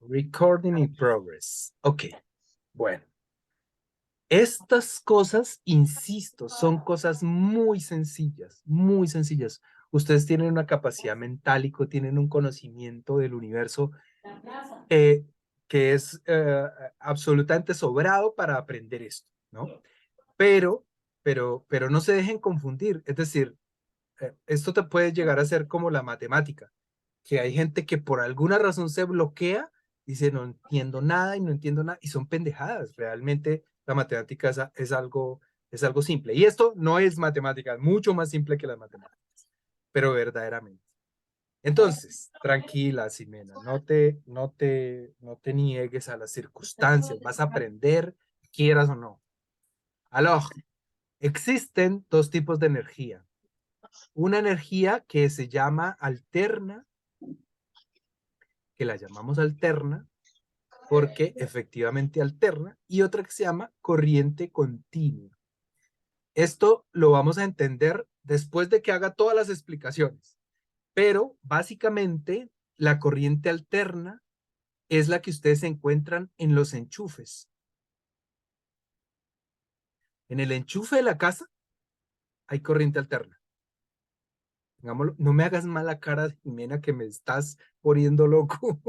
Recording in progress. Ok, bueno. Estas cosas, insisto, son cosas muy sencillas, muy sencillas. Ustedes tienen una capacidad mental y tienen un conocimiento del universo eh, que es absolutamente sobrado para aprender esto, ¿no? Pero, pero no se dejen confundir. Es decir, esto te puede llegar a ser como la matemática, que hay gente que por alguna razón se bloquea, dice no entiendo nada y no entiendo nada, y son pendejadas. Realmente la matemática es algo simple. Y esto no es matemática, es mucho más simple que las matemáticas, pero verdaderamente. Entonces, tranquila, Ximena, no te niegues a las circunstancias, vas a aprender, quieras o no. Alors, existen dos tipos de energía. Una energía que se llama alterna, que la llamamos alterna, porque efectivamente alterna, y otra que se llama corriente continua. Esto lo vamos a entender después de que haga todas las explicaciones, pero básicamente la corriente alterna es la que ustedes encuentran en los enchufes. En el enchufe de la casa hay corriente alterna. Digámoslo, no me hagas mala cara, Jimena, que me estás poniendo loco.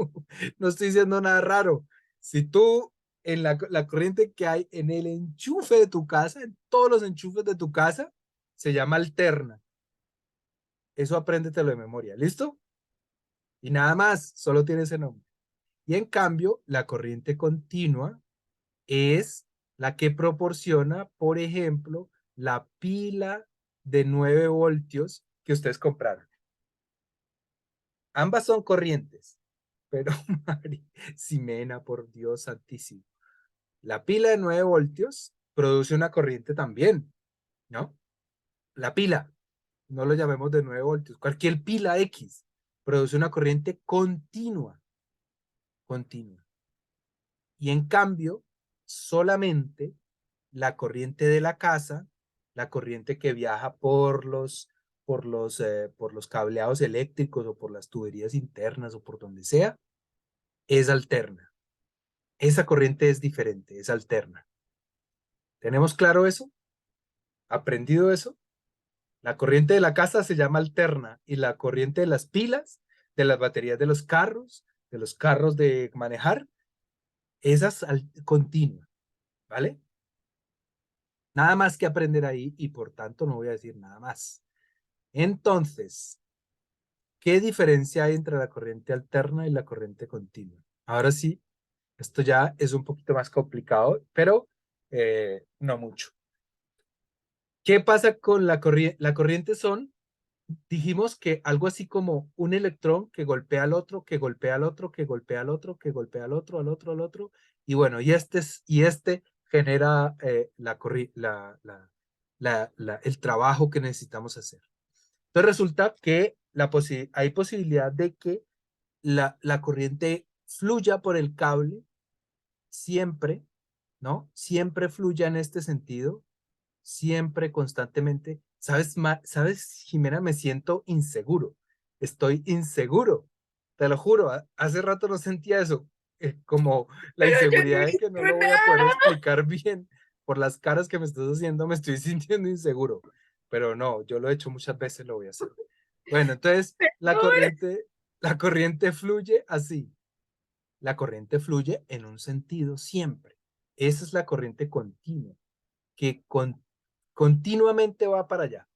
No estoy diciendo nada raro. Si tú en la corriente que hay en el enchufe de tu casa, en todos los enchufes de tu casa, se llama alterna. Eso apréndetelo de memoria. ¿Listo? Y nada más, solo tiene ese nombre. Y en cambio, la corriente continua es la que proporciona, por ejemplo, la pila de 9 voltios que ustedes compraron. Ambas son corrientes, pero Ximena, por Dios santísimo. La pila de 9 voltios produce una corriente también, ¿no? La pila, no lo llamemos de 9 voltios, cualquier pila X produce una corriente continua, continua. Y en cambio, solamente la corriente de la casa, la corriente que viaja por los cableados eléctricos o por las tuberías internas o por donde sea, es alterna. Esa corriente es diferente, es alterna. ¿Tenemos claro eso? ¿Aprendido eso? La corriente de la casa se llama alterna y la corriente de las pilas, de las baterías de los carros de manejar, esa es continua, ¿vale? Nada más que aprender ahí y por tanto no voy a decir nada más. Entonces, ¿qué diferencia hay entre la corriente alterna y la corriente continua? Ahora sí, esto ya es un poquito más complicado, pero no mucho. ¿Qué pasa con la corriente? La corriente son, dijimos que algo así como un electrón que golpea al otro, que golpea al otro, que golpea al otro, que golpea al otro, al otro, al otro. Y bueno, y este genera el trabajo que necesitamos hacer. Entonces resulta que hay posibilidad de que la corriente fluya por el cable siempre, ¿no? Siempre fluya en este sentido, siempre, constantemente. ¿Sabes, Jimena? Me siento inseguro. Estoy inseguro. Te lo juro, hace rato no sentía eso. Como la Pero yo no inseguridad he de que no dicho lo voy a poder nada. explicar bien. Por las caras que me estás haciendo, me estoy sintiendo inseguro. Pero no, yo lo he hecho muchas veces, lo voy a hacer. Bueno, entonces Perdón. la corriente fluye así. La corriente fluye en un sentido siempre. Esa es la corriente continua, que continuamente va para allá,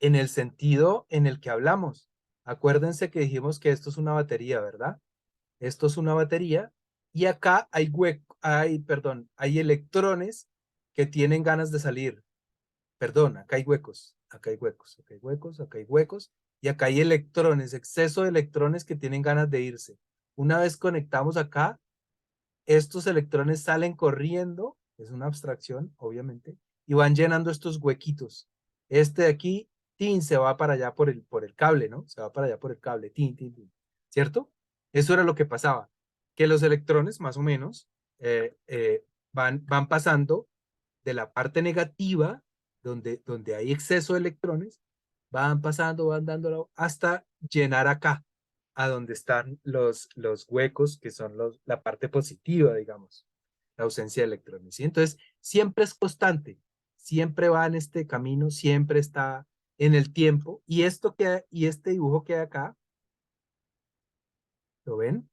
en el sentido en el que hablamos. Acuérdense que dijimos que esto es una batería, ¿verdad? Esto es una batería y acá hay electrones que tienen ganas de salir. Perdón, acá hay huecos, acá hay huecos, acá hay huecos, acá hay huecos y acá hay electrones, exceso de electrones que tienen ganas de irse. Una vez conectamos acá, estos electrones salen corriendo, es una abstracción, obviamente, y van llenando estos huequitos. Este de aquí, tin, se va para allá por el cable, ¿no? Se va para allá por el cable, tin, tin, tin. ¿Cierto? Eso era lo que pasaba, que los electrones, más o menos, van pasando de la parte negativa, donde hay exceso de electrones, van pasando, van dándolo hasta llenar acá. a donde están los huecos, que son la parte positiva, digamos, la ausencia de electrones, ¿sí? Entonces, siempre es constante, siempre va en este camino, siempre está en el tiempo, y y este dibujo que hay acá, ¿lo ven?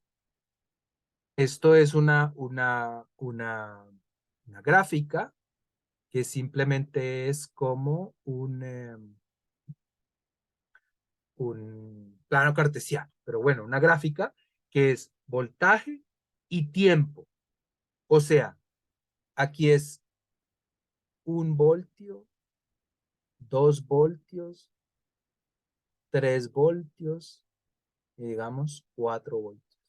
Esto es una gráfica que simplemente es como un plano cartesiano, pero bueno, una gráfica que es voltaje y tiempo. O sea, aquí es 1 voltio, 2 voltios, 3 voltios y digamos 4 voltios.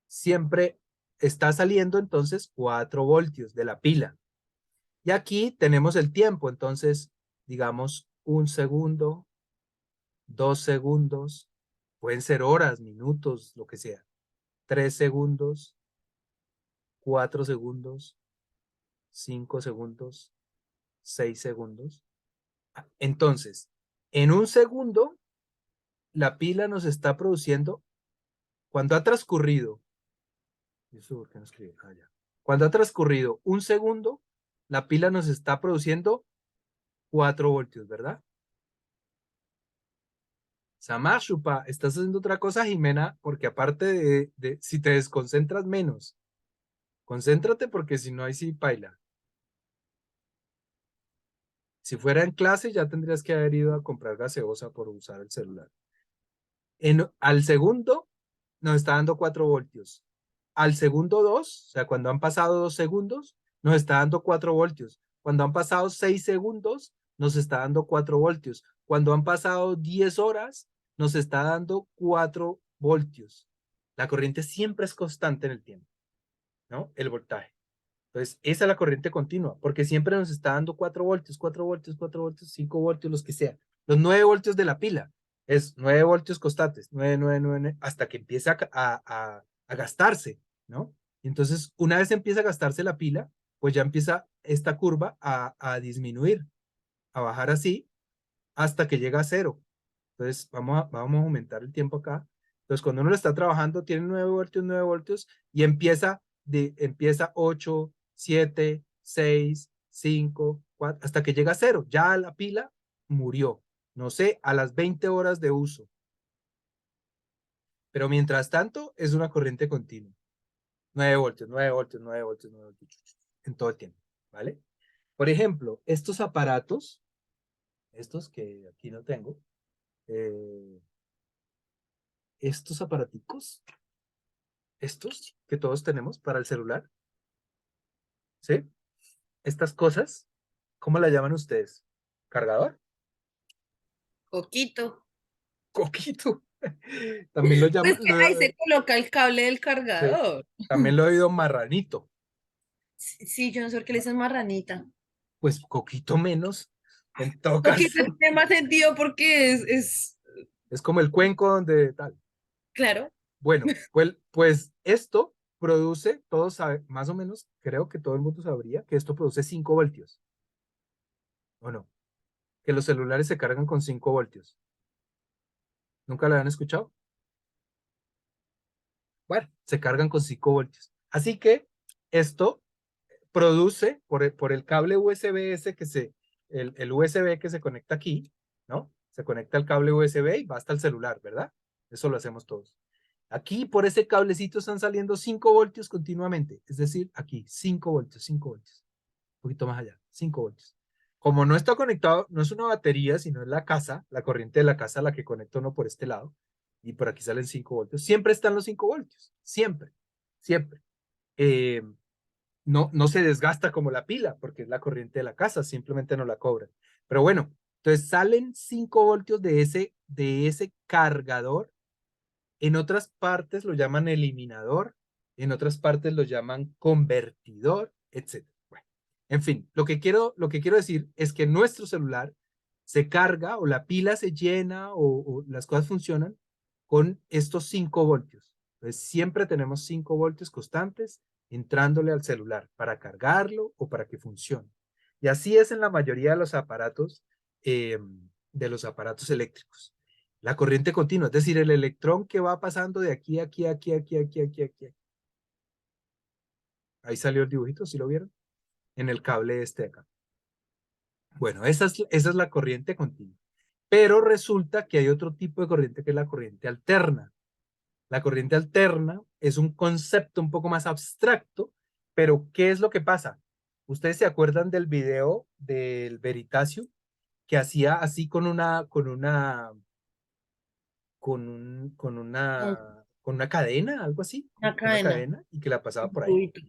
Siempre está saliendo entonces 4 voltios de la pila. Y aquí tenemos el tiempo, entonces digamos 1 segundo, 2 segundos, pueden ser horas, minutos, lo que sea. 3 segundos, 4 segundos, 5 segundos, 6 segundos. Entonces, en 1 segundo, la pila nos está produciendo, cuando ha transcurrido, eso por qué no escribí, ya. Cuando ha transcurrido 1 segundo, la pila nos está produciendo 4 voltios, ¿verdad? Samashupa, estás haciendo otra cosa, Jimena, porque aparte si te desconcentras menos, concéntrate porque si no, ahí sí paila. Si fuera en clase, ya tendrías que haber ido a comprar gaseosa por usar el celular. Al segundo, nos está dando 4 voltios. Al segundo 2, o sea, cuando han pasado 2 segundos, nos está dando 4 voltios. Cuando han pasado 6 segundos, nos está dando 4 voltios. Cuando han pasado 10 horas, nos está dando 4 voltios. La corriente siempre es constante en el tiempo, ¿no? El voltaje. Entonces, esa es la corriente continua, porque siempre nos está dando 4 voltios, 4 voltios, 4 voltios, 5 voltios, los que sea. Los 9 voltios de la pila es 9 voltios constantes, 9, 9, 9, 9, hasta que empieza a gastarse, ¿no? Entonces, una vez empieza a gastarse la pila, pues ya empieza esta curva a disminuir, a bajar así, hasta que llega a cero. Entonces, vamos a aumentar el tiempo acá. Entonces, cuando uno lo está trabajando, tiene 9 voltios y empieza 8, 7, 6, 5, 4, hasta que llega a cero. Ya la pila murió. No sé, a las 20 horas de uso. Pero mientras tanto, es una corriente continua. 9 voltios, 9 voltios, 9 voltios, 9 voltios, en todo el tiempo, ¿vale? Por ejemplo, estos aparatos, estos que aquí no tengo, eh, estos aparaticos, estos que todos tenemos para el celular, ¿sí? Estas cosas, ¿cómo la llaman ustedes? ¿Cargador? Coquito. Coquito. También lo llaman, Pues que ahí se coloca el cable del sí, cargador. también lo he oído marranito. Sí, yo no sé por qué le dicen marranita. Pues coquito menos, en todo Coquito caso. tiene más sentido porque Es como el cuenco donde tal. claro. Bueno, pues esto produce, todos saben, más o menos, creo que todo el mundo sabría que esto produce 5 voltios. ¿O no? Que los celulares se cargan con 5 voltios. ¿Nunca lo han escuchado? Bueno, se cargan con 5 voltios. Así que esto produce por el cable USB ese el USB que se conecta aquí, ¿no? Se conecta al cable USB y va hasta el celular, ¿verdad? Eso lo hacemos todos. Aquí por ese cablecito están saliendo 5 voltios continuamente, es decir, aquí 5 voltios, 5 voltios, un poquito más allá, 5 voltios. Como no está conectado, no es una batería, sino es la casa, la corriente de la casa la que conecta uno por este lado, y por aquí salen 5 voltios. Siempre están los 5 voltios, siempre, siempre. Eh, no se desgasta como la pila, porque es la corriente de la casa, simplemente no la cobran. Pero bueno, entonces salen 5 voltios de ese cargador. En otras partes lo llaman eliminador, en otras partes lo llaman convertidor, etc. Bueno, en fin, lo que quiero decir es que nuestro celular se carga o la pila se llena o las cosas funcionan con estos 5 voltios. Entonces siempre tenemos 5 voltios constantes entrándole al celular para cargarlo o para que funcione. Y así es en la mayoría de los aparatos eléctricos. La corriente continua, es decir, el electrón que va pasando de aquí, aquí, aquí, aquí, aquí, aquí, aquí. Ahí salió el dibujito, ¿sí lo vieron? En el cable este de acá. Bueno, esa es la corriente continua. Pero resulta que hay otro tipo de corriente que es la corriente alterna. La corriente alterna es un concepto un poco más abstracto, pero ¿qué es lo que pasa? ¿Ustedes se acuerdan del video del Veritasium que hacía así Un- con una cadena, algo así, Una con una cadena. cadena y que la pasaba Un por ahí? tubito.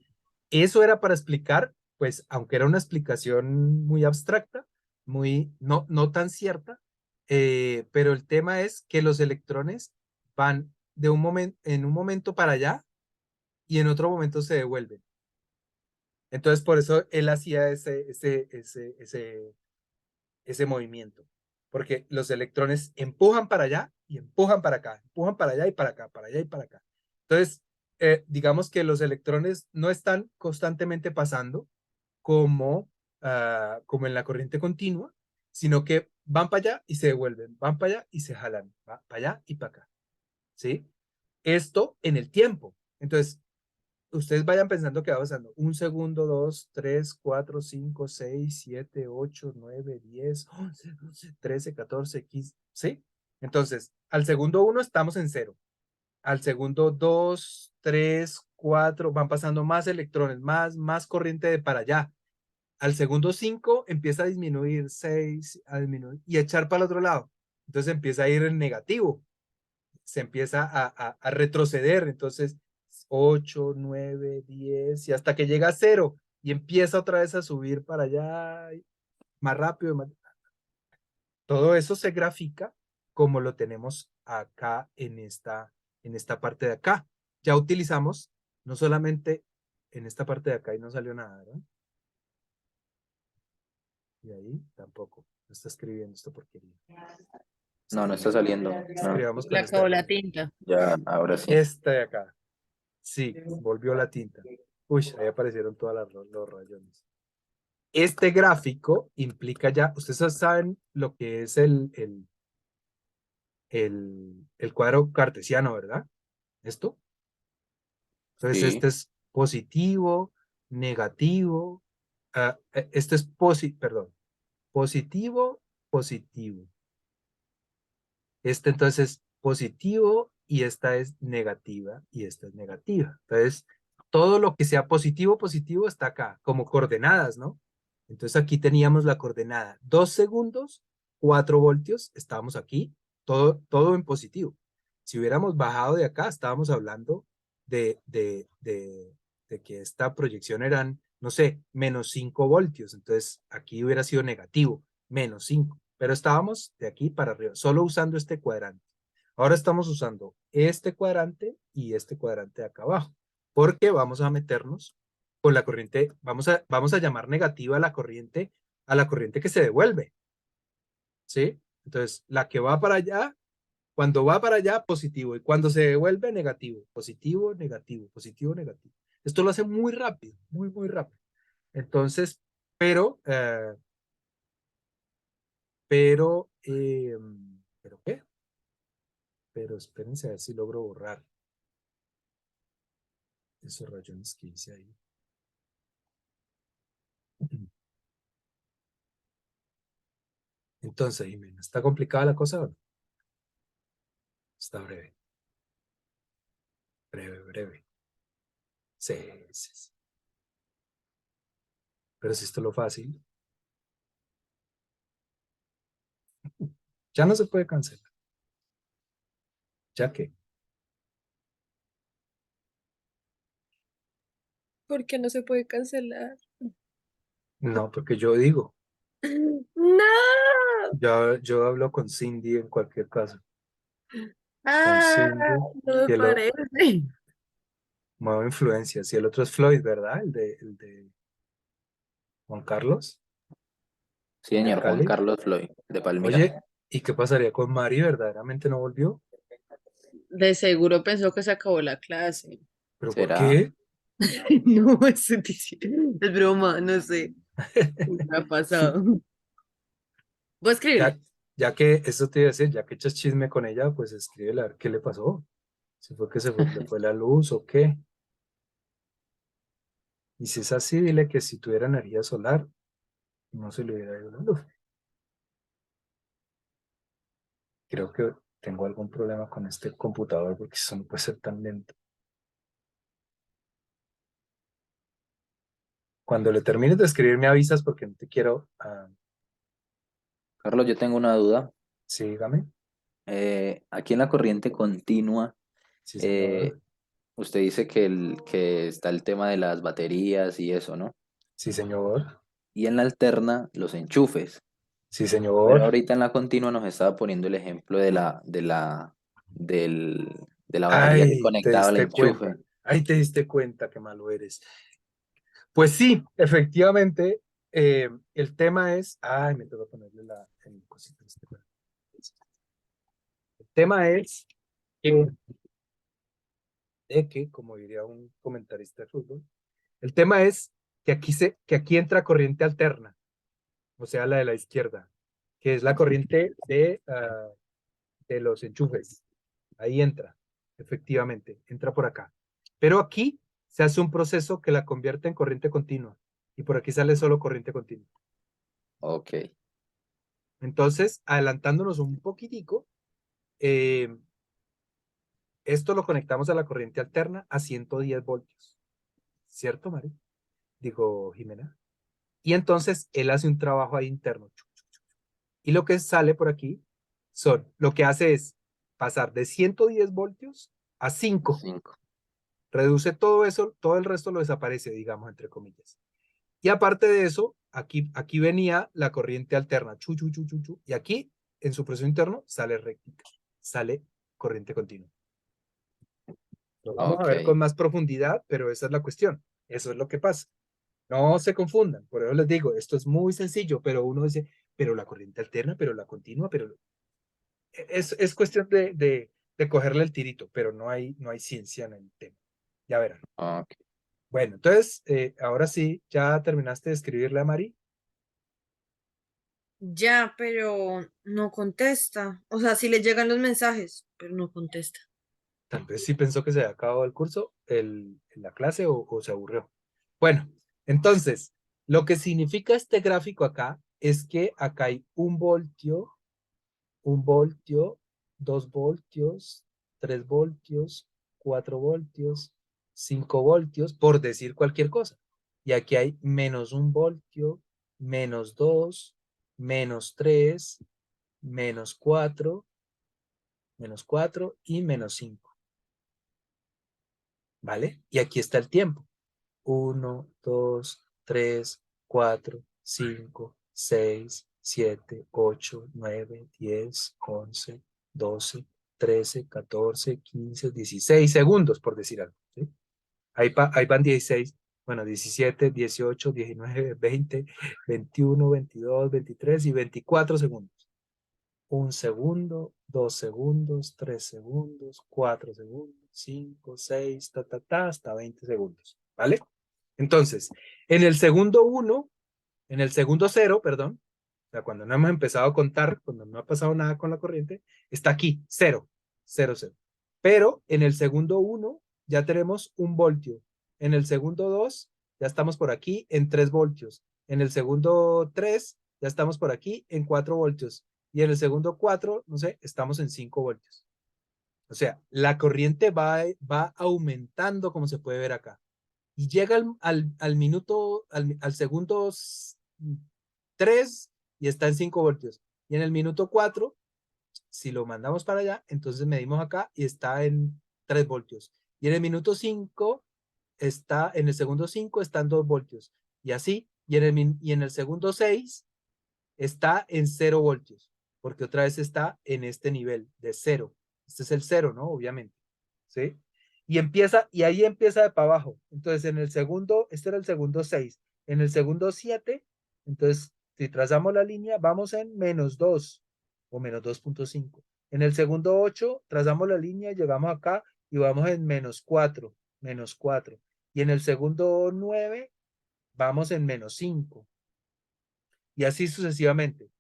Eso era para explicar, pues, aunque era una explicación muy abstracta, muy, no tan cierta, pero el tema es que los electrones van de un momento, en un momento para allá y en otro momento se devuelven. Entonces, por eso él hacía ese movimiento, porque los electrones empujan para allá y empujan para acá, empujan para allá y para acá, para allá y para acá. Entonces, digamos que los electrones no están constantemente pasando como, como en la corriente continua, sino que van para allá y se devuelven, van para allá y se jalan, va para allá y para acá, ¿sí? Esto en el tiempo. Entonces, ustedes vayan pensando que va pasando un segundo, dos, tres, cuatro, cinco, seis, siete, ocho, nueve, 10, 11, 12, 13, 14, 15, ¿sí? Entonces, al segundo uno estamos en cero. Al segundo dos, tres, cuatro, van pasando más electrones, más corriente de para allá. Al segundo 5 empieza a disminuir, 6 a disminuir y a echar para el otro lado. Entonces empieza a ir en negativo, se empieza a retroceder. Entonces 8 9 10 y hasta que llega a 0 y empieza otra vez a subir para allá más rápido. Todo eso se grafica como lo tenemos acá en esta parte de acá. Ya utilizamos no solamente en esta parte de acá y no salió nada, ¿verdad? Y ahí tampoco. No está escribiendo esta porquería. No, no está saliendo. No. Escribamos Le con esta de acabó la acá. tinta. Ya, ahora sí. Esta de acá. Sí, volvió la tinta. Uy, ahí aparecieron todos los rayones. Este gráfico implica ya, ustedes saben lo que es el cuadro cartesiano, ¿verdad? Esto. Entonces, Sí, este es positivo, negativo. Este es perdón, positivo, positivo. Este entonces es positivo y esta es negativa y esta es negativa. Entonces, todo lo que sea positivo, positivo está acá, como coordenadas, ¿no? Entonces aquí teníamos la coordenada 2 segundos, 4 voltios, estábamos aquí, todo en positivo. Si hubiéramos bajado de acá, estábamos hablando de, de, de, de que esta proyección eran, no sé, menos 5 voltios. Entonces aquí hubiera sido negativo, menos 5. Pero estábamos de aquí para arriba, solo usando este cuadrante. Ahora estamos usando este cuadrante y este cuadrante de acá abajo, porque vamos a meternos con la corriente, vamos a llamar negativa a la corriente que se devuelve, ¿sí? Entonces, la que va para allá, cuando va para allá, positivo, y cuando se devuelve, negativo, positivo, negativo, positivo, negativo. Esto lo hace muy rápido, muy, muy rápido. Entonces, pero, ¿pero qué? Pero espérense a ver si logro borrar esos rayones que hice ahí. Entonces, Jimena, ¿está complicada la cosa o no? Está breve, breve, breve. Sí, sí, sí. Pero si esto es lo fácil, ya no se puede cancelar. ¿Ya que? ¿Por qué no se puede cancelar? No, porque yo digo, ¡No! yo hablo con Cindy en cualquier caso. Con Ah, Cindy, no me que lo parece. mueve influencias. Y el otro es Floyd, ¿verdad? El de Juan Carlos, sí, de señor Juan Cali. Carlos Floyd, de Palmira. Oye, ¿y qué pasaría con Mari? ¿Verdaderamente no volvió? De seguro pensó que se acabó la clase. ¿Pero por ¿Será? qué? No, es broma, no sé. ¿Qué me ha pasado? Voy a Ya, escribirle. Ya que, eso te iba a decir, ya que echas chisme con ella, pues escríbele a ver qué le pasó. Si fue que le fue la luz o qué. Y si es así, dile que si tuviera energía solar, no se le hubiera ido la luz. Creo que tengo algún problema con este computador porque eso no puede ser tan lento. Cuando le termines de escribir me avisas porque no te quiero... Carlos, yo tengo una duda. sí, dígame. Aquí en la corriente continua, Sí, eh, señor. usted dice que está el tema de las baterías y eso, ¿no? Sí, señor. Y en la alterna, los enchufes. Sí, Pero señor. ahorita en la continua nos estaba poniendo el ejemplo de la batería que Ay, te conectaba al diste enchufe. cuenta. Ay, te diste cuenta qué malo eres. Pues sí, efectivamente, el tema es... Ay, me tengo que ponerle el cosito este. El tema es que, como diría un comentarista de fútbol, el tema es que aquí entra corriente alterna, o sea, la de la izquierda, que es la corriente de los enchufes. Ahí entra, efectivamente, entra por acá. Pero aquí se hace un proceso que la convierte en corriente continua y por aquí sale solo corriente continua. Ok, Entonces, adelantándonos un poquitico, eh, esto lo conectamos a la corriente alterna a 110 voltios. ¿Cierto, Mari? Digo, Jimena. Y entonces él hace un trabajo ahí interno. Y lo que sale por aquí lo que hace es pasar de 110 voltios a 5. 5. Reduce todo eso, todo el resto lo desaparece, digamos, entre comillas. Y aparte de eso, aquí venía la corriente alterna, y aquí, en su proceso interno, sale recta, sale corriente continua. Lo vamos a Ok. ver con más profundidad, pero esa es la cuestión. Eso es lo que pasa. No se confundan. Por eso les digo, esto es muy sencillo, pero uno dice, pero la corriente alterna, pero la continua, pero es cuestión de cogerle el tirito, pero no hay ciencia en el tema. Ya verán. Ok. Bueno, entonces, ahora sí, ¿ya terminaste de escribirle a Mari? Ya, pero no contesta. O sea, sí le llegan los mensajes, pero no contesta. Tal vez sí pensó que se había acabado el curso, la clase, o se aburrió. Bueno, entonces, lo que significa este gráfico acá es que acá hay 1 voltio, 2 voltios, 3 voltios, 4 voltios, 5 voltios, por decir cualquier cosa. Y aquí hay -1 voltio, -2, -3, -4, -4 y -5. ¿Vale? Y aquí está el tiempo. 1, 2, 3, 4, 5, 6, 7, 8, 9, 10, 11, 12, 13, 14, 15, 16 segundos, por decir algo. ¿Sí? Ahí van 16, bueno, 17, 18, 19, 20, 21, 22, 23 y 24 segundos. 1 segundo, 2 segundos, 3 segundos, 4 segundos, 5, 6, hasta 20 segundos. ¿Vale? Entonces, en el segundo 1, en el segundo 0, perdón, o sea, cuando no hemos empezado a contar, cuando no ha pasado nada con la corriente, está aquí, 0, 0, 0. Pero en el segundo 1 ya tenemos 1 voltio. En el segundo 2 ya estamos por aquí en 3 voltios. En el segundo 3 ya estamos por aquí en 4 voltios. Y en el segundo 4, no sé, estamos en 5 voltios. O sea, la corriente va aumentando como se puede ver acá y llega al minuto, al segundo 3 y está en 5 voltios. Y en el minuto 4, si lo mandamos para allá, entonces medimos acá y está en 3 voltios. Y en el minuto 5, en el segundo 5 están 2 voltios. Y así, y en el segundo 6 está en 0 voltios, porque otra vez está en este nivel de 0. Este es el 0, ¿no? Obviamente. ¿Sí? Y ahí empieza de para abajo. Entonces, este era el segundo 6. En el segundo 7, entonces, si trazamos la línea, vamos en -2 o -2.5. En el segundo 8, trazamos la línea, llegamos acá y vamos en -4, -4. Y en el segundo 9, vamos en -5. Y así sucesivamente.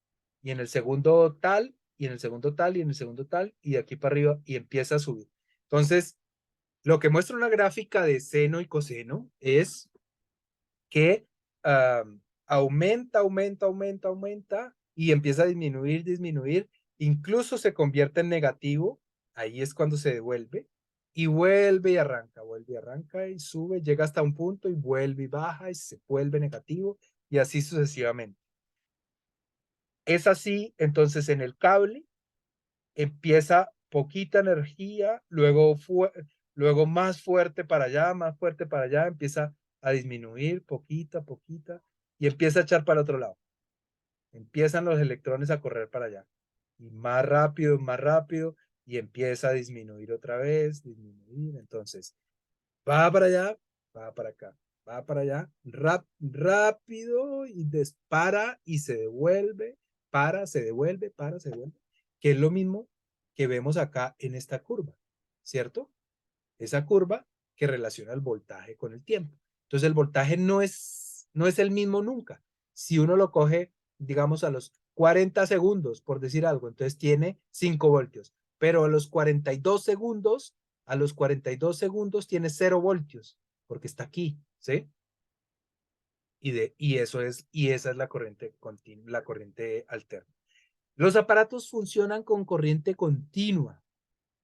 y en el segundo tal, y en el segundo tal, y en el segundo tal, y de aquí para arriba, y empieza a subir. Entonces, lo que muestra una gráfica de seno y coseno es que aumenta, aumenta, aumenta, aumenta, y empieza a disminuir, disminuir, incluso se convierte en negativo, ahí es cuando se devuelve, y vuelve y arranca, y sube, llega hasta un punto, y vuelve y baja, y se vuelve negativo, y así sucesivamente. Es así, entonces en el cable empieza poquita energía, luego más fuerte para allá, más fuerte para allá, empieza a disminuir poquita, poquita, y empieza a echar para el otro lado. Empiezan los electrones a correr para allá. Y más rápido, y empieza a disminuir otra vez, disminuir. Entonces, va para allá, va para acá, va para allá, rápido, y para y se devuelve, para, se devuelve, para, se devuelve, que es lo mismo que vemos acá en esta curva, ¿cierto? Esa curva que relaciona el voltaje con el tiempo. Entonces el voltaje no es el mismo nunca. Si uno lo coge, digamos, a los 40 segundos, por decir algo, entonces tiene 5 voltios, pero a los 42 segundos, tiene 0 voltios, porque está aquí, ¿sí? Y esa es la corriente continua, la corriente alterna. Los aparatos funcionan con corriente continua.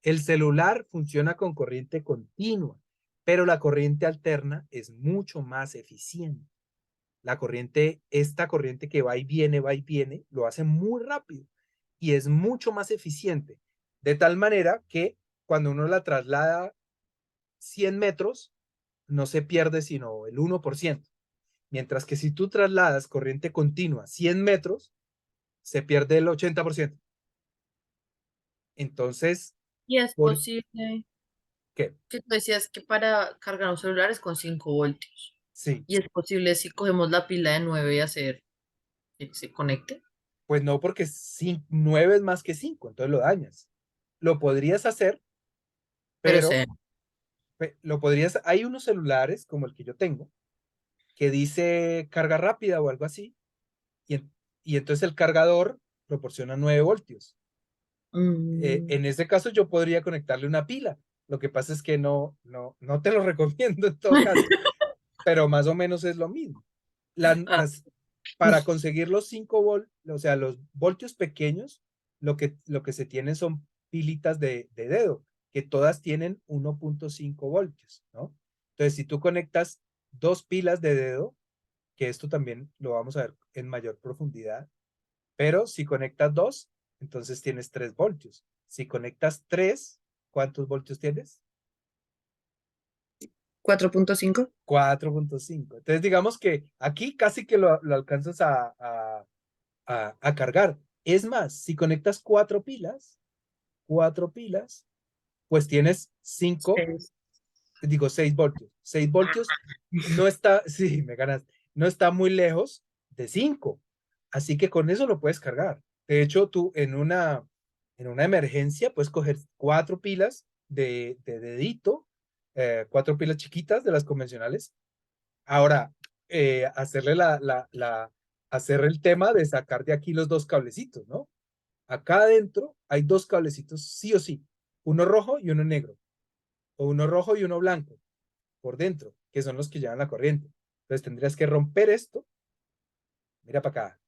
El celular funciona con corriente continua, pero la corriente alterna es mucho más eficiente. Esta corriente que va y viene, lo hace muy rápido y es mucho más eficiente. De tal manera que cuando uno la traslada 100 metros, no se pierde sino el 1%. Mientras que si tú trasladas corriente continua 100 metros, se pierde el 80%. Entonces, Y es ¿por posible qué? que tú decías que para cargar un celular es con 5 voltios. Sí. Y es posible si cogemos la pila de 9 y hacer que se conecte. Pues no, porque 9 es más que 5, entonces lo dañas. Lo podrías hacer, Pero pero sé. hay unos celulares como el que yo tengo, que dice carga rápida o algo así, y entonces el cargador proporciona 9 voltios. En ese caso yo podría conectarle una pila. Lo que pasa es que no te lo recomiendo en todo caso, pero más o menos es lo mismo. Ah, Para conseguir los 5 voltios, o sea, los voltios pequeños, lo que se tienen son pilitas de dedo, que todas tienen 1.5 voltios, ¿no? Entonces, si tú conectas 2 pilas de dedo, que esto también lo vamos a ver en mayor profundidad, pero si conectas 2, entonces tienes 3 voltios. Si conectas 3, ¿cuántos voltios tienes? 4.5. 4.5. Entonces, digamos que aquí casi que lo alcanzas a cargar. Es más, si conectas 4 pilas, pues tienes 6 voltios. 6 voltios no está, sí, me ganas, no está muy lejos de 5. Así que con eso lo puedes cargar. De hecho, tú en una emergencia puedes coger 4 pilas de dedito, 4 pilas chiquitas de las convencionales. Ahora, hacer el tema de sacar de aquí los 2 cablecitos, ¿no? Acá adentro hay 2 cablecitos sí o sí, uno rojo y uno negro, o uno rojo y uno blanco por dentro, que son los que llevan la corriente. Entonces tendrías que romper esto, mira para acá,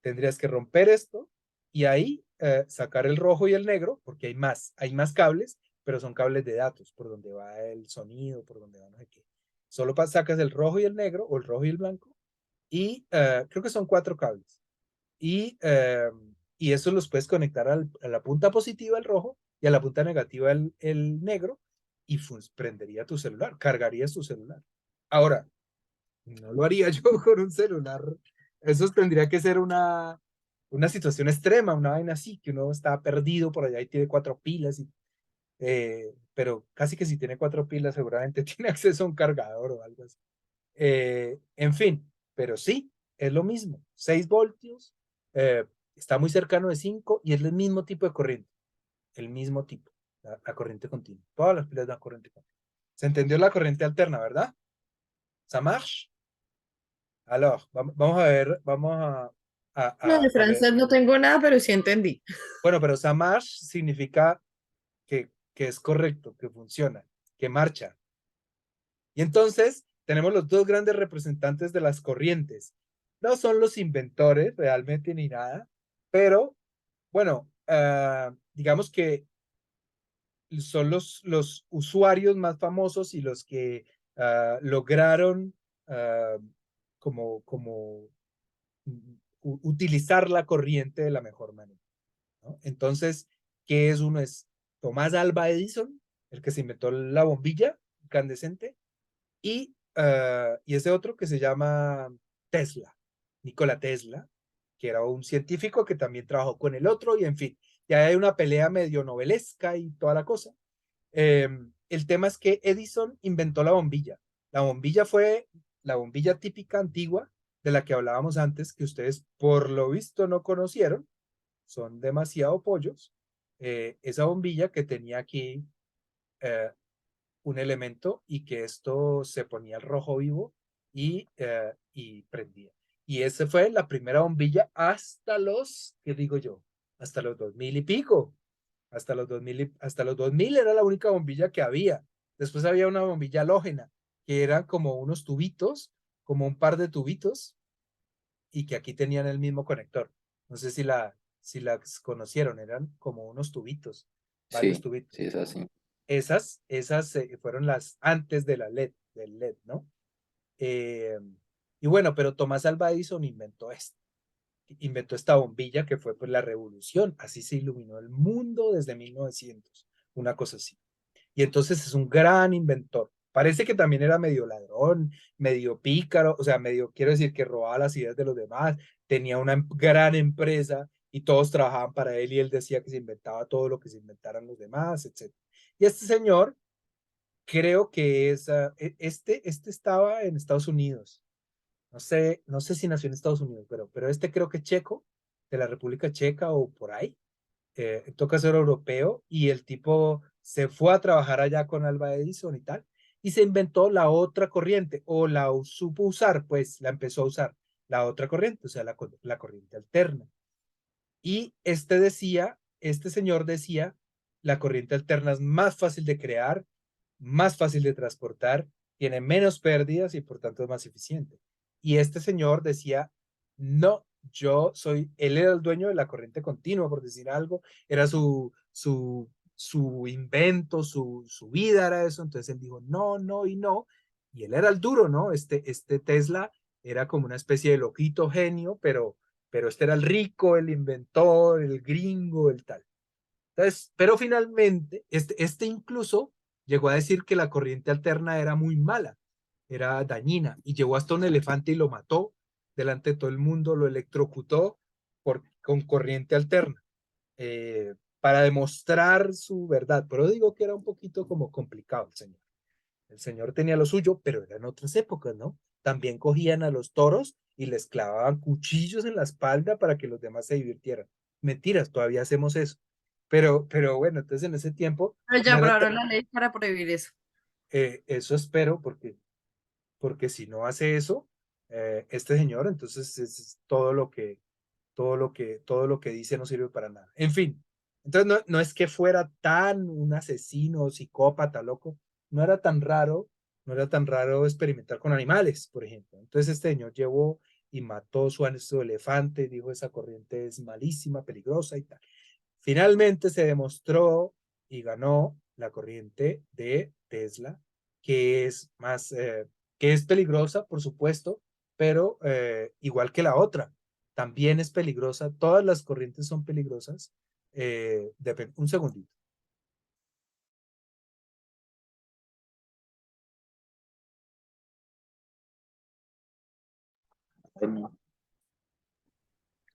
tendrías que romper esto y ahí sacar el rojo y el negro, porque hay más cables, pero son cables de datos, por donde va el sonido, por donde va no sé qué. Solo sacas el rojo y el negro, o el rojo y el blanco, y creo que son 4 cables. Y eso los puedes conectar a la punta positiva el rojo y a la punta negativa el negro, y prendería tu celular, cargarías tu celular. Ahora, no lo haría yo con un celular. Eso tendría que ser una situación extrema, una vaina así, que uno está perdido por allá y tiene 4 pilas. Pero casi que si tiene 4 pilas, seguramente tiene acceso a un cargador o algo así. En fin, pero sí, es lo mismo. 6 voltios, eh, está muy cercano de 5 y es el mismo tipo de corriente. El mismo tipo, la corriente continua. Todas las pilas de la corriente continua. ¿Se entendió la corriente alterna, verdad? ¿Ça marche? Alors, vamos a ver, vamos No, de a ver. francés no tengo nada, pero sí entendí. Bueno, pero ça marche significa que es correcto, que funciona, que marcha. Y entonces tenemos los dos grandes representantes de las corrientes. No son los inventores realmente ni nada, pero bueno, digamos que son los usuarios más famosos y los que lograron ah, como utilizar la corriente de la mejor manera, ¿no? Entonces, ¿qué es uno? Es Tomás Alva Edison, el que se inventó la bombilla incandescente, y ese otro que se llama Tesla, Nikola Tesla, que era un científico que también trabajó con el otro, y en fin, ya hay una pelea medio novelesca y toda la cosa. El tema es que Edison inventó la bombilla. La bombilla fue la bombilla típica antigua de la que hablábamos antes, que ustedes por lo visto no conocieron, son demasiado pollos. Esa bombilla que tenía aquí eh, un elemento y que esto se ponía al rojo vivo y prendía. Y esa fue la primera bombilla hasta los, ¿qué digo yo? Hasta los 2000 y pico. Hasta los 2000 era la única bombilla que había. Después había una bombilla halógena, que eran como unos tubitos, como un par de tubitos, y que aquí tenían el mismo conector. No sé si las conocieron, eran como unos tubitos, varios Sí, tubitos. sí, es así. Esas fueron las antes de la LED, del LED, ¿no? Eh, y bueno, pero Tomás Alva Edison inventó esta bombilla que fue pues la revolución, así se iluminó el mundo desde 1900, una cosa así. Y entonces es un gran inventor. Parece que también era medio ladrón, medio pícaro, o sea, medio, quiero decir que robaba las ideas de los demás, tenía una gran empresa y todos trabajaban para él y él decía que se inventaba todo lo que se inventaran los demás, etc. Y este señor, creo que este estaba en Estados Unidos. No sé si nació en Estados Unidos, pero este creo que checo, de la República Checa o por ahí, toca ser europeo y el tipo se fue a trabajar allá con Alba Edison y tal, y se inventó la otra corriente, o supo usar, pues la empezó a usar, la otra corriente, o sea, la corriente alterna. Y este señor decía, la corriente alterna es más fácil de crear, más fácil de transportar, tiene menos pérdidas y por tanto es más eficiente. Y este señor decía, no, él era el dueño de la corriente continua, por decir algo, era su invento, su vida era eso, entonces él dijo, no, no y no, y él era el duro, ¿no? Este Tesla era como una especie de loquito genio, pero este era el rico, el inventor, el gringo, el tal. Entonces, pero finalmente, este incluso llegó a decir que la corriente alterna era muy mala, era dañina, y llevó hasta un elefante y lo mató delante de todo el mundo, lo electrocutó con corriente alterna, para demostrar su verdad. Pero digo que era un poquito como complicado el señor. El señor tenía lo suyo, pero eran otras épocas, ¿no? También cogían a los toros y les clavaban cuchillos en la espalda para que los demás se divirtieran. Mentiras, todavía hacemos eso. Pero bueno, entonces en ese tiempo Pero no ya era aprobaron la ley para prohibir eso. eso espero, porque si no hace eso, este señor, entonces es todo lo que dice no sirve para nada. En fin, entonces no es que fuera tan un asesino, psicópata, loco, no era tan raro, no era tan raro experimentar con animales, por ejemplo. Entonces este señor llevó y mató su elefante, dijo esa corriente es malísima, peligrosa y tal. Finalmente se demostró y ganó la corriente de Tesla, que es que es peligrosa, por supuesto, pero igual que la otra, también es peligrosa. Todas las corrientes son peligrosas. Un segundito. Bueno,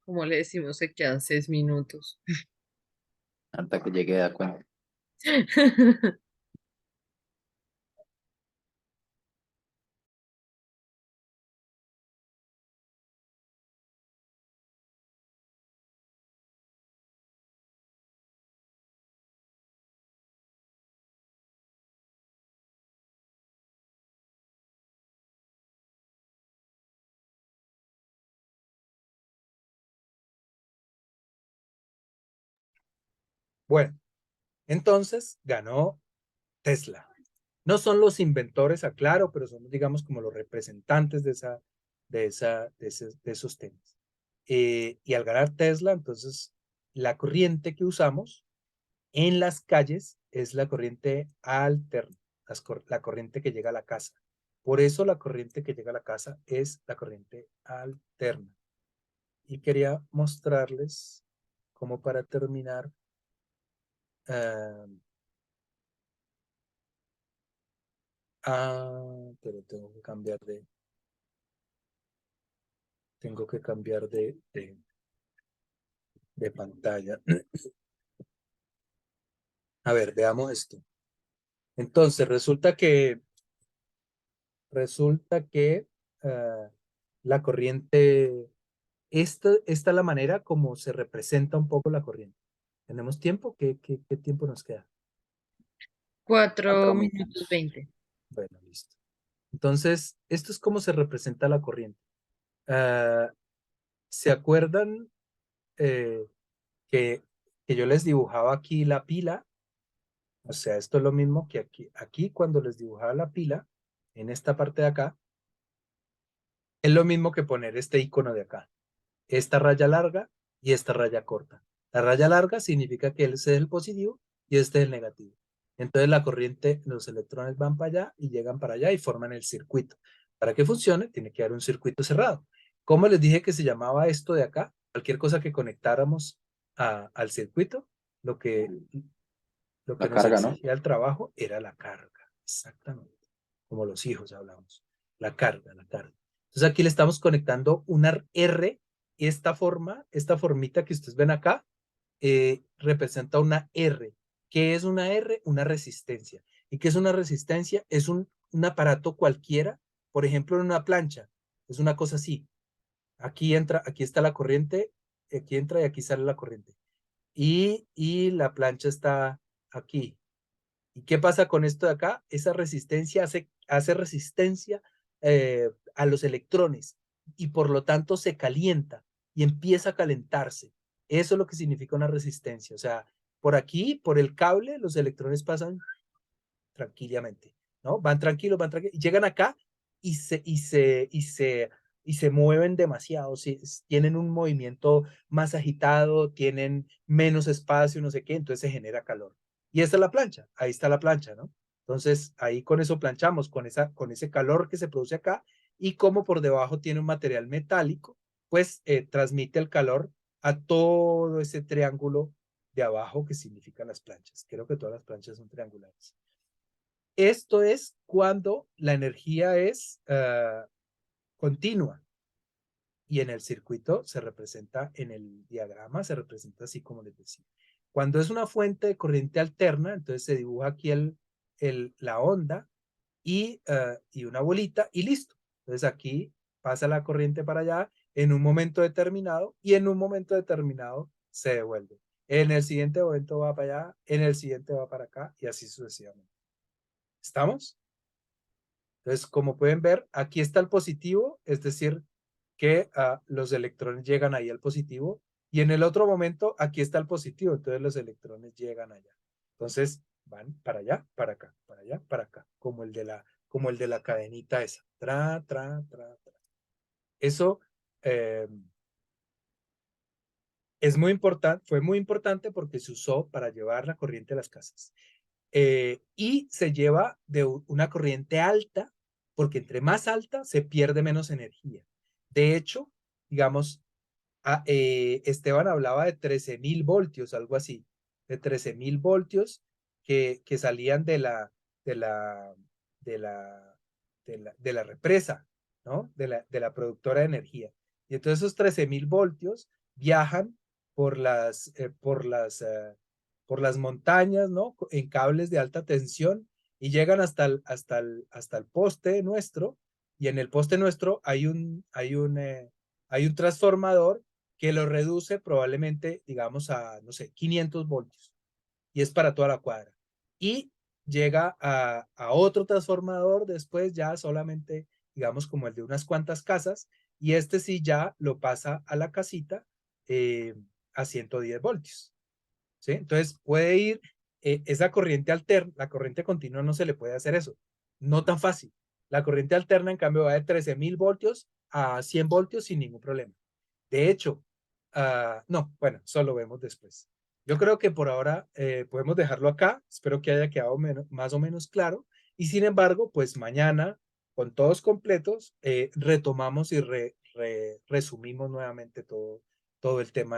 Como le decimos, se quedan 6 minutos. hasta que llegue a cuenta. Bueno, entonces ganó Tesla. No son los inventores, aclaro, pero son, digamos, como los representantes de esos temas. Y al ganar Tesla, entonces, la corriente que usamos en las calles es la corriente alterna, la corriente que llega a la casa. Por eso la corriente que llega a la casa es la corriente alterna. Y quería mostrarles, como para terminar, pero tengo que cambiar de pantalla. A ver, veamos esto. Entonces, resulta que la corriente, esta es la manera como se representa un poco la corriente. ¿Tenemos tiempo? ¿Qué tiempo nos queda? 4 minutos minutos. 20. Bueno, listo. Entonces, esto es cómo se representa la corriente. Ah, ¿se acuerdan eh, que yo les dibujaba aquí la pila? O sea, esto es lo mismo que aquí. Aquí cuando les dibujaba la pila, en esta parte de acá, es lo mismo que poner este icono de acá. Esta raya larga y esta raya corta. La raya larga significa que ese es el positivo y este es el negativo. Entonces la corriente, los electrones van para allá y llegan para allá y forman el circuito. Para que funcione, tiene que haber un circuito cerrado. ¿Cómo les dije que se llamaba esto de acá? Cualquier cosa que conectáramos al circuito, lo que La nos carga, ¿no? exigía el trabajo era la carga, exactamente, como los hijos hablamos, la carga, la carga. Entonces aquí le estamos conectando una R, y esta formita que ustedes ven acá, representa una R. ¿Qué es una R? Una resistencia. ¿Y qué es una resistencia? Es un aparato cualquiera, por ejemplo, en una plancha, es una cosa así. Aquí entra, aquí está la corriente, aquí entra y aquí sale la corriente. Y la plancha está aquí. ¿Y qué pasa con esto de acá? Esa resistencia hace resistencia a los electrones y por lo tanto se calienta y empieza a calentarse. Eso es lo que significa una resistencia. O sea, por aquí, por el cable, los electrones pasan tranquilamente, ¿no? Van tranquilos, y llegan acá y se mueven demasiado, tienen un movimiento más agitado, tienen menos espacio, no sé qué, entonces se genera calor. Y esta es la plancha, ahí está la plancha, ¿no? Entonces ahí con eso planchamos, con ese calor que se produce acá, y como por debajo tiene un material metálico, pues transmite el calor a todo ese triángulo de abajo que significan las planchas. Creo que todas las planchas son triangulares. Esto es cuando la energía es continua, y en el circuito se representa, en el diagrama se representa así como les decía. Cuando es una fuente de corriente alterna, entonces se dibuja aquí la onda y una bolita y listo. Entonces aquí pasa la corriente para allá en un momento determinado y en un momento determinado se devuelve. En el siguiente momento va para allá, en el siguiente va para acá y así sucesivamente. ¿Estamos? Entonces, como pueden ver, aquí está el positivo, es decir, que los electrones llegan ahí al positivo, y en el otro momento aquí está el positivo, entonces los electrones llegan allá. Entonces, van para allá, para acá, para allá, para acá, como el de la cadenita esa. Tra, tra, tra, tra. Eso eh, es muy importante, fue muy importante porque se usó para llevar la corriente a las casas. Y se lleva de una corriente alta, porque entre más alta se pierde menos energía. De hecho, digamos, Esteban hablaba de 13.000 voltios, algo así, de 13.000 voltios que salían de la, de la, de la represa, ¿no? De la productora de energía. Y entonces esos 13.000 voltios viajan por las montañas, ¿no? En cables de alta tensión y llegan hasta el poste nuestro, y en el poste nuestro hay un transformador que lo reduce probablemente, digamos, a, no sé, 500 voltios, y es para toda la cuadra. Y llega a otro transformador después, ya solamente, digamos, como el de unas cuantas casas, y este sí ya lo pasa a la casita a 110 voltios. ¿sí? Entonces puede ir, esa corriente alterna, la corriente continua no se le puede hacer eso, no tan fácil. La corriente alterna, en cambio, va de 13.000 voltios a 100 voltios sin ningún problema. De hecho, no, bueno, eso lo vemos después. Yo creo que por ahora podemos dejarlo acá. Espero que haya quedado más o menos claro. Y sin embargo, pues mañana, con todos completos, retomamos y resumimos nuevamente todo el tema.